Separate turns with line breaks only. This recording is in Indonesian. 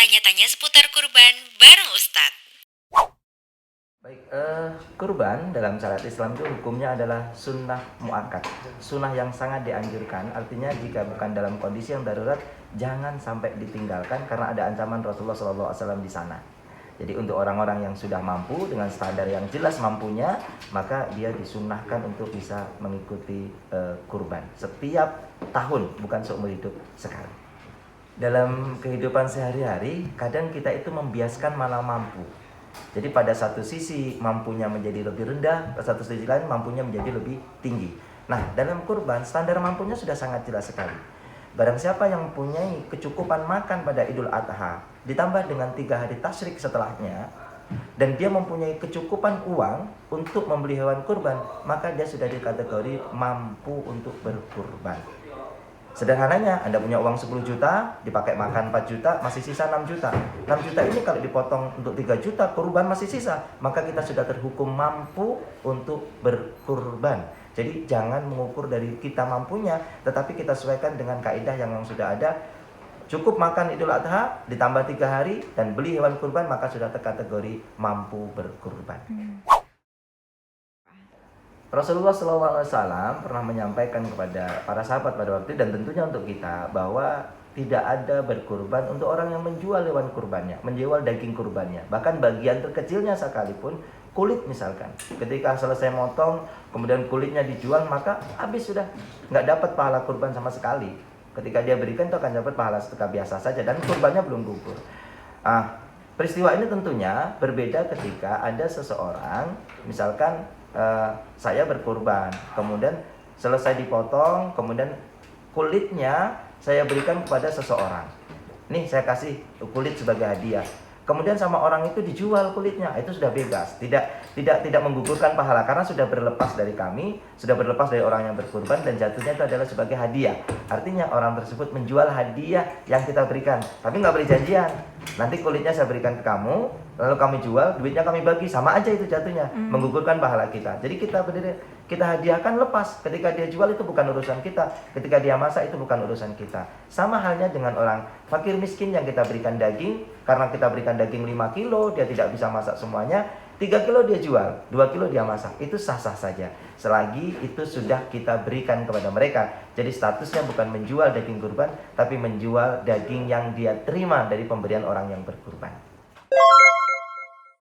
Tanya-tanya seputar kurban bareng Ustadz.
Baik, kurban dalam syariat Islam itu hukumnya adalah sunnah muakkad, sunnah yang sangat dianjurkan. Artinya jika bukan dalam kondisi yang darurat, jangan sampai ditinggalkan karena ada ancaman Rasulullah SAW di sana. Jadi untuk orang-orang yang sudah mampu dengan standar yang jelas mampunya, maka dia disunnahkan untuk bisa mengikuti kurban setiap tahun, bukan seumur hidup sekali. Dalam kehidupan sehari-hari, kadang kita itu membiaskan malah mampu. Jadi pada satu sisi mampunya menjadi lebih rendah, pada satu sisi lain mampunya menjadi lebih tinggi. Nah, dalam kurban standar mampunya sudah sangat jelas sekali. Barang siapa yang mempunyai kecukupan makan pada Idul Adha, ditambah dengan 3 hari tasyrik setelahnya, dan dia mempunyai kecukupan uang untuk membeli hewan kurban, maka dia sudah dikategori mampu untuk berkurban. Sederhananya, Anda punya uang 10 juta, dipakai makan 4 juta, masih sisa 6 juta. 6 juta ini kalau dipotong untuk 3 juta, kurban masih sisa. Maka kita sudah terhukum mampu untuk berkurban. Jadi jangan mengukur dari kita mampunya, tetapi kita sesuaikan dengan kaidah yang sudah ada. Cukup makan Idul Adha, ditambah 3 hari, dan beli hewan kurban, maka sudah terkategori mampu berkurban. Rasulullah SAW pernah menyampaikan kepada para sahabat pada waktu itu, dan tentunya untuk kita, bahwa tidak ada berkurban untuk orang yang menjual hewan kurbannya, menjual daging kurbannya. Bahkan bagian terkecilnya sekalipun, kulit misalkan, ketika selesai motong, kemudian kulitnya dijual, maka habis sudah, nggak dapat pahala kurban sama sekali. Ketika dia berikan itu akan dapat pahala sedekah biasa saja, dan kurbannya belum gugur. Peristiwa ini tentunya berbeda ketika ada seseorang, misalkan saya berkurban, kemudian selesai dipotong, kemudian kulitnya saya berikan kepada seseorang. Nih saya kasih kulit sebagai hadiah. Kemudian sama orang itu dijual kulitnya, itu sudah bebas, tidak menggugurkan pahala karena sudah berlepas dari kami, sudah berlepas dari orang yang berkurban, dan jatuhnya itu adalah sebagai hadiah. Artinya orang tersebut menjual hadiah yang kita berikan, tapi nggak beri janjian. Nanti kulitnya saya berikan ke kamu, lalu kami jual, duitnya kami bagi, sama aja itu jatuhnya, menggugurkan pahala kita. Jadi kita hadiahkan lepas. Ketika dia jual itu bukan urusan kita, ketika dia masak itu bukan urusan kita. Sama halnya dengan orang fakir miskin yang kita berikan daging, karena kita berikan daging 5 kilo, dia tidak bisa masak semuanya, 3 kilo dia jual, 2 kilo dia masak, itu sah-sah saja selagi itu sudah kita berikan kepada mereka. Jadi statusnya bukan menjual daging kurban, tapi menjual daging yang dia terima dari pemberian orang yang berkurban.